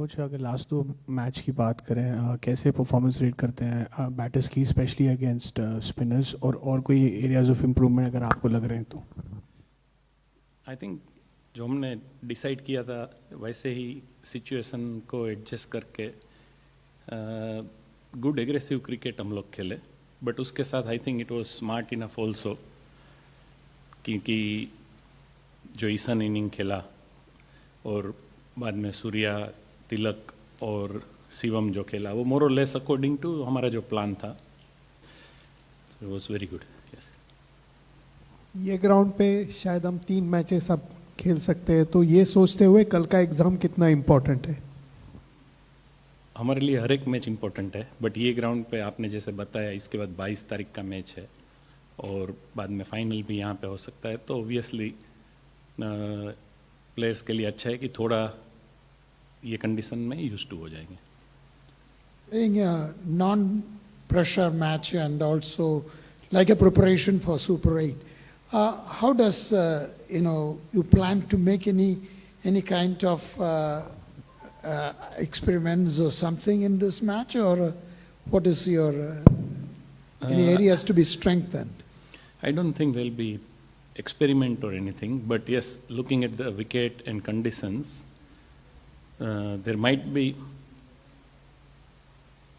Coach अगर last दो match की बात करें कैसे परफॉर्मेंस रेट करते हैं बैटर्स की स्पेशली अगेंस्ट स्पिनर्स और कोई एरियाज ऑफ इम्प्रूवमेंट अगर आपको लग रहे हैं तो? आई थिंक जो हमने डिसाइड किया था वैसे ही सिचुएशन को एडजस्ट करके गुड एग्रेसिव क्रिकेट हम लोग खेले, बट उसके साथ आई think it was smart enough also, क्योंकि जो ईशान इनिंग खेला और बाद में सूर्या, तिलक और शिवम जो खेला वो मोर और लेस अकॉर्डिंग टू हमारा जो प्लान था, it was very good. Yes, ये ग्राउंड पे शायद हम 3 मैचेस अब खेल सकते हैं, तो ये सोचते हुए कल का एग्जाम कितना इम्पोर्टेंट है? हमारे लिए हर एक मैच इम्पोर्टेंट है, बट ये ग्राउंड पे आपने जैसे बताया इसके बाद 22 तारीख का मैच है और बाद में फाइनल भी यहाँ पे हो सकता है, तो ऑब्वियसली प्लेयर्स के लिए अच्छा है कि थोड़ा ये कंडीशन में यूज टू हो जाएंगे। Playing a non-pressure match and also like a preparation for Super 8. How does you plan to make any kind of experiments or something in this match, or what is your any areas to be strengthened? I don't think there'll be experiment or anything, but yes, looking at the wicket and conditions, there might be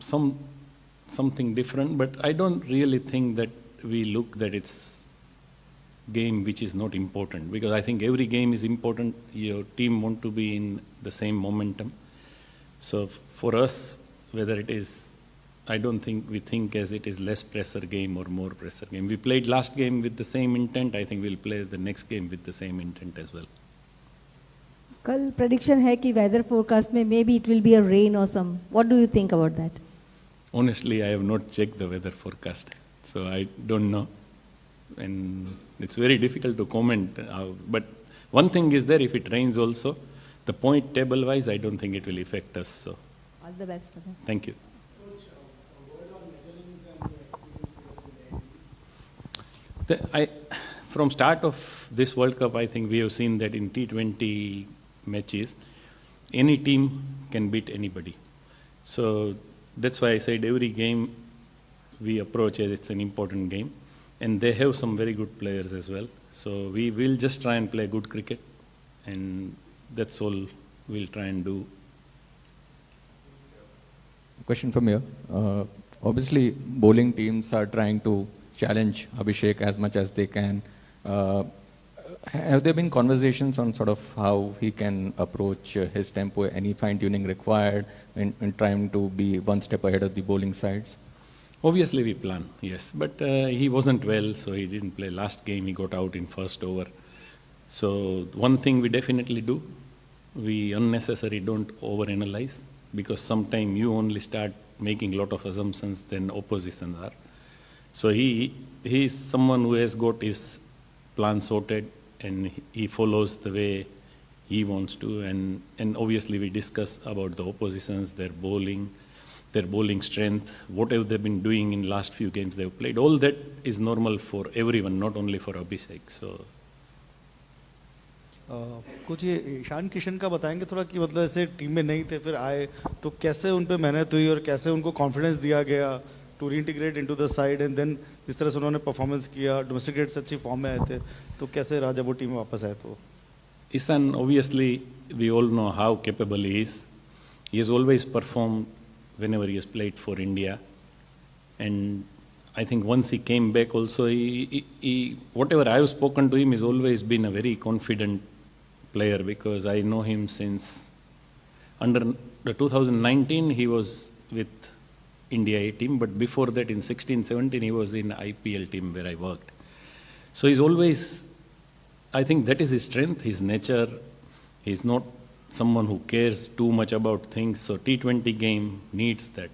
something different, but I don't really think that we look that it's game which is not important, because I think every game is important. Your team want to be in the same momentum. So for us, whether it is, I don't think we think as it is less pressure game or more pressure game. We played last game with the same intent. I think we'll play the next game with the same intent as well. कल prediction है कि weather forecast में maybe it will be a rain or some. What do you think about that? Honestly, I have not checked the weather forecast, so I don't know. And it's very difficult to comment. But one thing is there, if it rains also, the point table wise, I don't think it will affect us. So, All the best for them. thank you. From start of this World Cup, I think we have seen that in T20 matches, any team can beat anybody. So that's why I said every game we approach as it's an important game. And they have some very good players as well. So we will just try and play good cricket, and that's all we'll try and do. Question from here. Obviously, bowling teams are trying to challenge Abhishek as much as they can. Have there been conversations on sort of how he can approach his tempo, any fine-tuning required in trying to be one step ahead of the bowling sides? Obviously we plan, yes, but he wasn't well, so he didn't play last game. He got out in first over. So one thing we definitely do, we unnecessarily don't overanalyze, because sometimes you only start making a lot of assumptions than oppositions are. So he is someone who has got his plan sorted, and he follows the way he wants to, and obviously we discuss about the oppositions, their bowling strength, whatever they've been doing in last few games they've played. All that is normal for everyone, not only for Abhishek. So कुछ ये ईशान किशन का बताएंगे थोड़ा, कि मतलब ऐसे team में नहीं थे, फिर आए तो कैसे उन पे मेहनत हुई और कैसे उनको कॉन्फिडेंस दिया गया to reintegrate into the side, and then जिस तरह से उन्होंने परफॉर्मेंस किया, डोमेस्टिक क्रिकेट से अच्छी फॉर्म में आए थे, तो कैसे रहा जब वो टीम में वापस आए? तो Ishan, obviously we all know how capable he is. He has always performed whenever he has played for India, and I think once he came back also, he whatever I have spoken to him, he's always been a very confident player, because I know him since under the 2019 he was with India A team, but before that in 16-17 he was in IPL team where I worked. So he's always, I think that is his strength, his nature. He's not someone who cares too much about things, so T20 game needs that.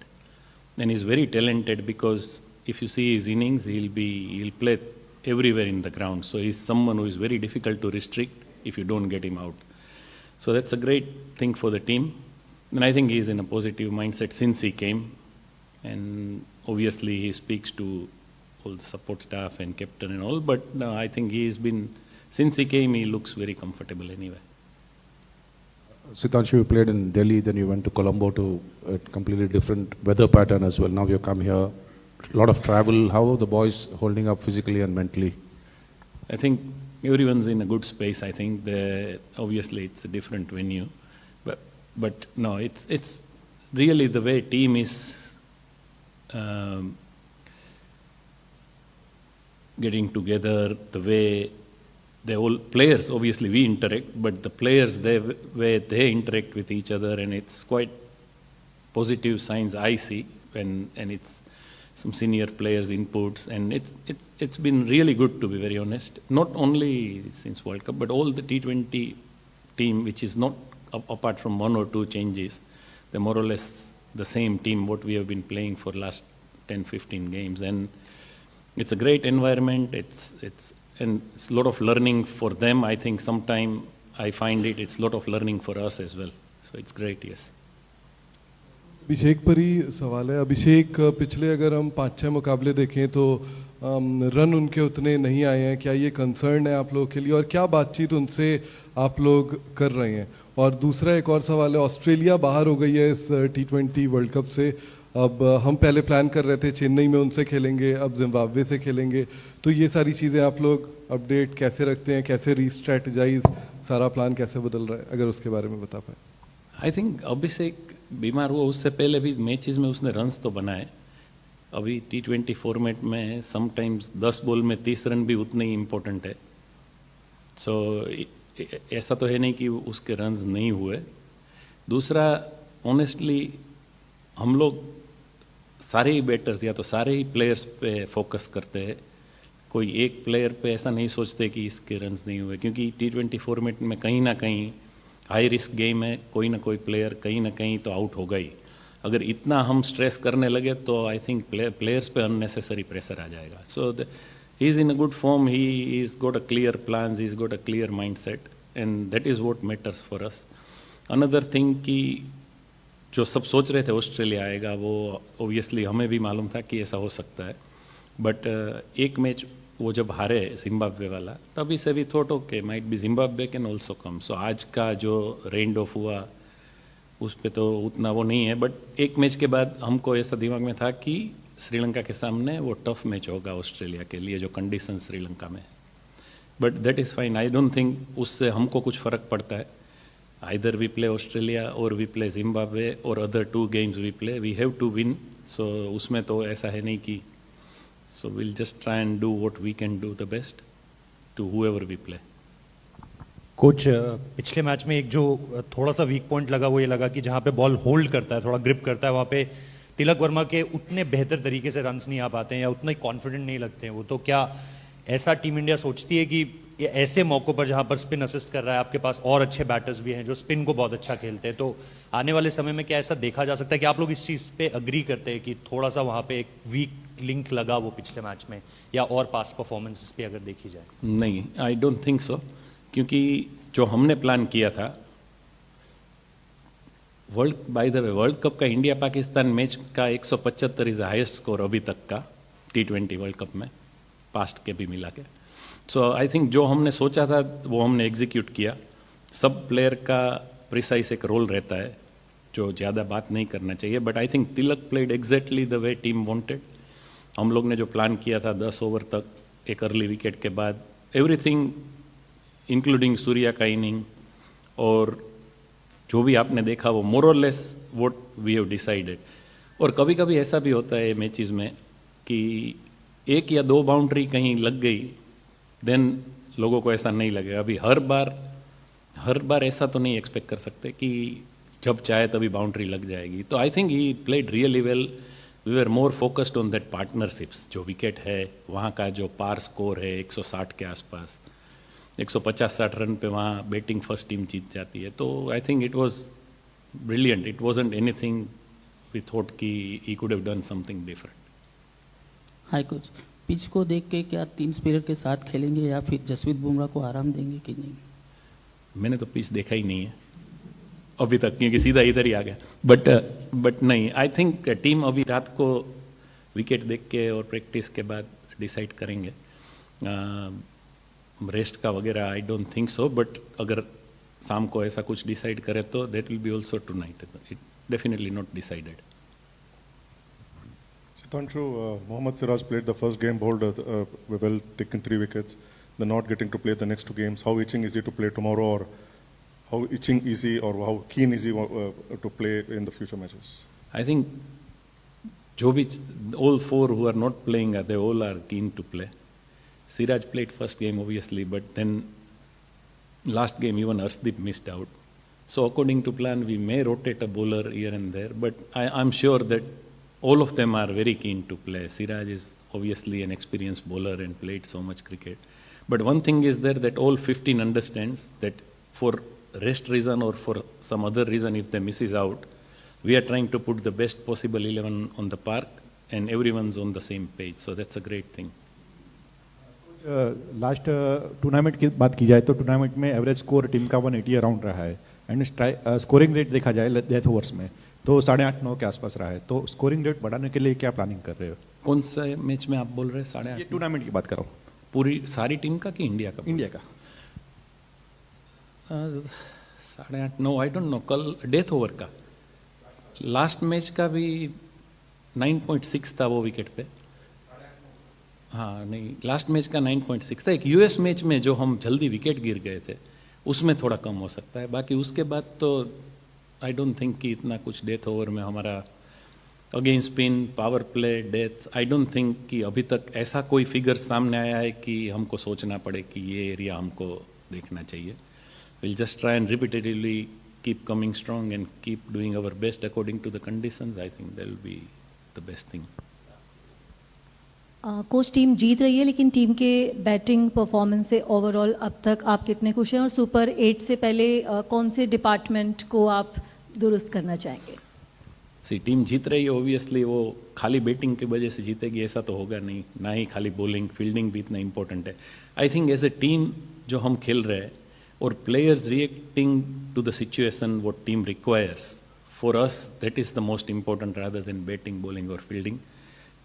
And he's very talented, because if you see his innings, he'll play everywhere in the ground. So he's someone who is very difficult to restrict if you don't get him out. So that's a great thing for the team. And I think he's in a positive mindset since he came. And obviously he speaks to all the support staff and captain and all, but I think he's been, since he came, he looks very comfortable anyway. Sitanshu, you played in Delhi, then you went to Colombo to a completely different weather pattern as well. Now you come here, a lot of travel. How are the boys holding up physically and mentally? I think everyone's in a good space. I think obviously it's a different venue, but no, it's really the way team is getting together, the way the all players, obviously we interact, but the players, way they interact with each other, and it's quite positive signs I see, and it's some senior players' inputs, and it's been really good, to be very honest. Not only since World Cup, but all the T20 team, which is not apart from one or two changes, they're more or less the same team what we have been playing for last 10-15 games, and it's a great environment. It's a lot of learning for them. I think sometime I find it's a lot of learning for us as well. So it's great, yes. अभिषेक पर ही सवाल है। अभिषेक पिछले अगर हम 5-6 मुकाबले देखें तो run उनके उतने नहीं आए हैं। क्या ये कंसर्न है आप लोगों के लिए, और क्या बातचीत उनसे आप लोग कर रहे हैं? और दूसरा एक और सवाल है, ऑस्ट्रेलिया बाहर हो गई है इस T20 वर्ल्ड कप से। अब हम पहले प्लान कर रहे थे चेन्नई में उनसे खेलेंगे, अब जिम्बाब्वे से खेलेंगे, तो ये सारी चीज़ें आप लोग अपडेट कैसे रखते हैं, कैसे रीस्ट्रेटजाइज, सारा प्लान कैसे बदल रहा है, अगर उसके बारे में बता पाए। आई थिंक अभिषेक बीमार हुआ उससे पहले भी मैचेस में उसने रन्स तो बनाए। अभी T20 फॉर्मेट में समटाइम्स 10 बॉल में 30 रन भी उतने ही इम्पोर्टेंट है। सो ऐसा तो है नहीं कि उसके रन्स नहीं हुए। दूसरा, ऑनेस्टली हम लोग सारे ही बैटर्स या तो सारे ही प्लेयर्स पे फोकस करते हैं। कोई एक प्लेयर पे ऐसा नहीं सोचते कि इसके रन्स नहीं हुए, क्योंकि T20 फॉर्मेट में कहीं ना कहीं हाई रिस्क गेम है, कोई ना कोई प्लेयर कहीं ना कहीं तो आउट होगा ही। अगर इतना हम स्ट्रेस करने लगे तो आई थिंक प्लेयर्स पे अननेसेसरी प्रेशर आ जाएगा। So he is in a good form, he is got a clear plans, he is got a clear mindset, and that is what matters for us. Another thing कि जो सब सोच रहे थे Australia आएगा, वो ऑब्वियसली हमें भी मालूम था कि ऐसा हो सकता है, बट एक मैच वो जब हारे जिम्बाब्वे वाला, तभी से भी thought okay might be Zimbabwe can also come. So आज का जो रेंड ऑफ हुआ उस पे तो उतना वो नहीं है, बट एक मैच के बाद हमको ऐसा दिमाग में था कि श्रीलंका के सामने वो टफ मैच होगा ऑस्ट्रेलिया के लिए, जो कंडीशन श्रीलंका में। But that is fine, I don't think उससे हमको कुछ फ़र्क पड़ता है। Either we play Australia or we play Zimbabwe or other 2 games we play, we have to win. So उसमें तो ऐसा है नहीं कि, so we'll just try and do what we can do the best to whoever we play. Coach, पिछले match में एक जो थोड़ा सा वीक पॉइंट लगा वो ये लगा कि जहाँ पे बॉल होल्ड करता है, थोड़ा ग्रिप करता है, वहाँ पे तिलक वर्मा के उतने बेहतर तरीके से रन्स नहीं आ पाते हैं या उतना कॉन्फिडेंट नहीं लगते हैं वो। तो क्या ऐसा टीम इंडिया सोचती है कि ऐसे मौक़ों पर जहाँ पर स्पिन असिस्ट कर रहा है, आपके पास और अच्छे बैटर्स भी हैं जो स्पिन को बहुत अच्छा खेलते हैं, तो आने वाले समय में क्या ऐसा देखा जा सकता है कि आप लोग इस चीज़ पे अग्री करते हैं कि थोड़ा सा वहाँ पे एक वीक लिंक लगा वो पिछले मैच में, या और पास परफॉर्मेंस पे अगर देखी जाए? नहीं, आई डोंट थिंक सो, क्योंकि जो हमने प्लान किया था वर्ल्ड कप का इंडिया पाकिस्तान मैच का 175 इज हाईएस्ट स्कोर अभी तक का T20 वर्ल्ड कप में, पास्ट के भी मिला के। सो आई थिंक जो हमने सोचा था वो हमने एग्जीक्यूट किया। सब प्लेयर का प्रिसाइज एक रोल रहता है जो ज़्यादा बात नहीं करना चाहिए, but I think Tilak played exactly the way team wanted. हम लोग ने जो प्लान किया था 10 ओवर तक एक अर्ली विकेट के बाद, एवरीथिंग इंक्लूडिंग सूर्या का इनिंग और जो भी आपने देखा वो मोर और less what we have decided. और कभी कभी ऐसा भी होता है मैचेस में कि 1 या 2 बाउंड्री कहीं लग गई, देन लोगों को ऐसा नहीं लगेगा। अभी हर बार ऐसा तो नहीं एक्सपेक्ट कर सकते कि जब चाहे तभी बाउंड्री लग जाएगी। तो I think he played really well. We were more focused on that partnerships. जो विकेट है वहाँ का जो पार स्कोर है 160 के आसपास, 150-60 रन पे वहाँ बैटिंग फर्स्ट टीम जीत जाती है। तो I think it was brilliant, it wasn't anything we thought कि he could have done something different. Hi coach, pitch को देख के क्या 3 स्पिनर के साथ खेलेंगे या फिर जसप्रीत बुमराह को आराम देंगे कि नहीं? मैंने तो पिच देखा ही नहीं है अभी तक, क्योंकि सीधा इधर ही आ गया। बट नहीं, आई थिंक टीम अभी रात को विकेट देख के और प्रैक्टिस के बाद डिसाइड करेंगे। रेस्ट का वगैरह आई डोंट थिंक सो, बट अगर शाम को ऐसा कुछ डिसाइड करे तो that will B also tonight. It definitely not decided. Shitanshu, Mohammad Siraj played the first game, bowled well, taken 3 wickets, then not getting to play the next 2 games. How itching is he to play tomorrow, or how itching is he, or how keen is he to play in the future matches? I think all 4 who are not playing, they all are keen to play. Siraj played first game obviously, but then last game even Arshdeep missed out. So according to plan, we may rotate a bowler here and there, but I'm sure that all of them are very keen to play. Siraj is obviously an experienced bowler and played so much cricket. But one thing is there that all 15 understands that for rest reason or for some other reason if they misses out, we are trying to put the best possible 11 on the park and everyone's on the same page. So that's a great thing. Last tournament की बात की जाए तो tournament में average score team का 180 around रहा है and scoring rate देखा जाए डेथ ओवर्स में तो 8.5-9 के आसपास रहा है. तो स्कोरिंग रेट बढ़ाने के लिए क्या प्लानिंग कर रहे हो? कौन सा मैच में आप बोल रहे हैं? 8.5 टूर्नामेंट की बात कर रहा हूँ. पूरी सारी टीम का कि इंडिया का? इंडिया का. 8.5-9 आई डोंट नो. कल डेथ ओवर का लास्ट मैच का भी 9.6 था वो विकेट पे. हाँ नहीं, लास्ट मैच का 9.6 था. एक यूएस मैच में जो हम जल्दी विकेट गिर गए थे उसमें थोड़ा कम हो सकता है. बाकी उसके बाद तो आई डोंट थिंक कि इतना कुछ डेथ ओवर में हमारा again spin power play death, I don't think कि अभी तक ऐसा कोई फिगर सामने आया है कि हमको सोचना पड़े कि ये एरिया हमको देखना चाहिए. Will just try and repeatedly keep coming strong and keep doing our best according to the conditions. I think that will be the best thing. Coach team जीत रही है लेकिन टीम के बैटिंग परफॉर्मेंस से overall अब तक आप कितने खुश हैं और सुपर 8 से पहले कौन से डिपार्टमेंट को आप दुरुस्त करना चाहेंगे? टीम जीत रही है ऑब्वियसली, वो खाली बैटिंग की वजह से जीतेगी ऐसा तो होगा नहीं, ना ही खाली बॉलिंग फील्डिंग भी इतना इंपॉर्टेंट है. I think as a team जो हम खेल रहे हैं और players reacting to the situation what team requires, for us that is the most important rather than batting bowling और fielding.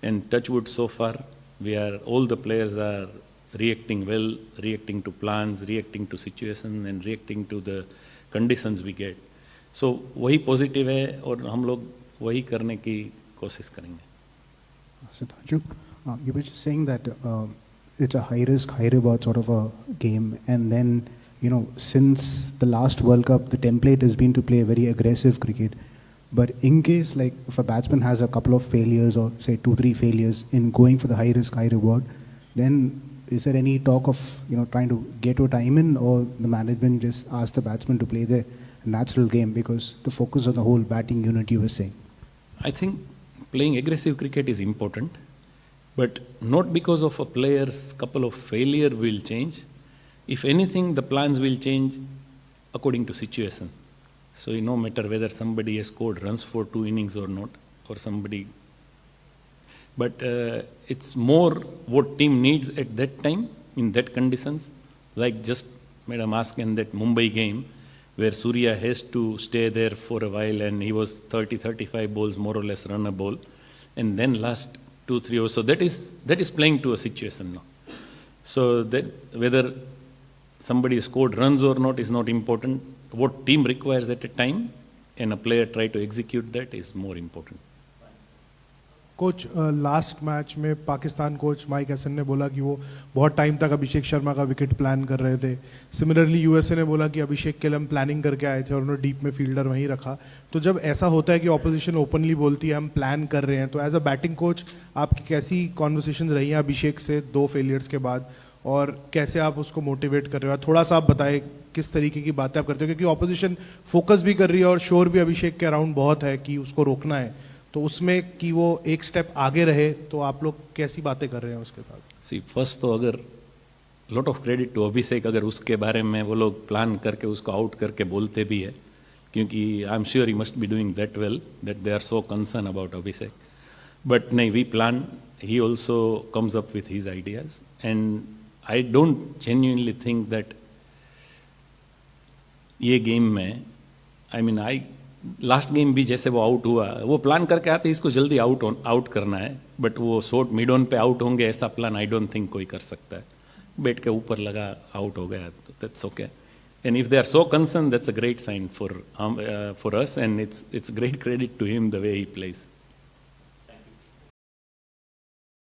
And touch wood, so far, all the players are reacting well, reacting to plans, reacting to situation and reacting to the conditions we get. So वही positive है और हम लोग वही करने की कोशिश करेंगे. Shitanshu, you were just saying that it's a high risk, high reward sort of a game, and then since the last World Cup, the template has been to play very aggressive cricket. But in case like if a batsman has a couple of failures or say 2-3 failures in going for the high risk, high reward, then is there any talk of trying to get your time in, or the management just ask the batsman to play their natural game because the focus on the whole batting unit you were saying? I think playing aggressive cricket is important, but not because of a player's couple of failure will change. If anything, the plans will change according to situation. So no matter whether somebody has scored runs for 2 innings or not, or somebody, but it's more what team needs at that time in that conditions. Like just Madam asked in that Mumbai game where Surya has to stay there for a while and he was 30-35 balls more or less run a ball, and then last 2-3 overs. So that is playing to a situation now. So that whether somebody scored runs or not is not important. What team requires at a time and a player try to execute that is more important. Coach last match में Pakistan coach mic Hasan ने बोला कि वो बहुत time तक अभिषेक शर्मा का wicket plan कर रहे थे. सिमिलरली यूएसए ने बोला कि अभिषेक के लिए हम प्लानिंग करके आए थे और उन्होंने डीप में फील्डर वहीं रखा. तो जब ऐसा होता है कि ऑपोजिशन ओपनली बोलती है हम प्लान कर रहे हैं, तो एज अ बैटिंग कोच आपकी कैसी कॉन्वर्सेशन रही हैं अभिषेक से 2 फेलियर्स के बाद, और कैसे आप उसको मोटिवेट कर रहे हो? थोड़ा सा आप बताएं किस तरीके की बातें आप करते हो, क्योंकि ऑपोजिशन फोकस भी कर रही है और शोर भी अभिषेक के अराउंड बहुत है कि उसको रोकना है. तो उसमें कि वो एक स्टेप आगे रहे, तो आप लोग कैसी बातें कर रहे हैं उसके साथ? फर्स्ट तो अगर लॉट ऑफ क्रेडिट टू अभिषेक, अगर उसके बारे में वो लोग प्लान करके उसको आउट करके बोलते भी है, क्योंकि I am sure he must be doing that well that they are so concern about Abhishek. But नहीं, we plan, he also comes up with his ideas and I don't genuinely think that ये game में last game भी जैसे वो out हुआ, वो plan करके आते इसको जल्दी आउट करना है, बट वो शॉर्ट मिड ऑन पे आउट होंगे ऐसा प्लान आई डोंट थिंक कोई कर सकता है. बैट के ऊपर लगा आउट हो गया तो that's okay. And if they are so concerned, that's a great sign for us, and it's great credit to him the way he plays.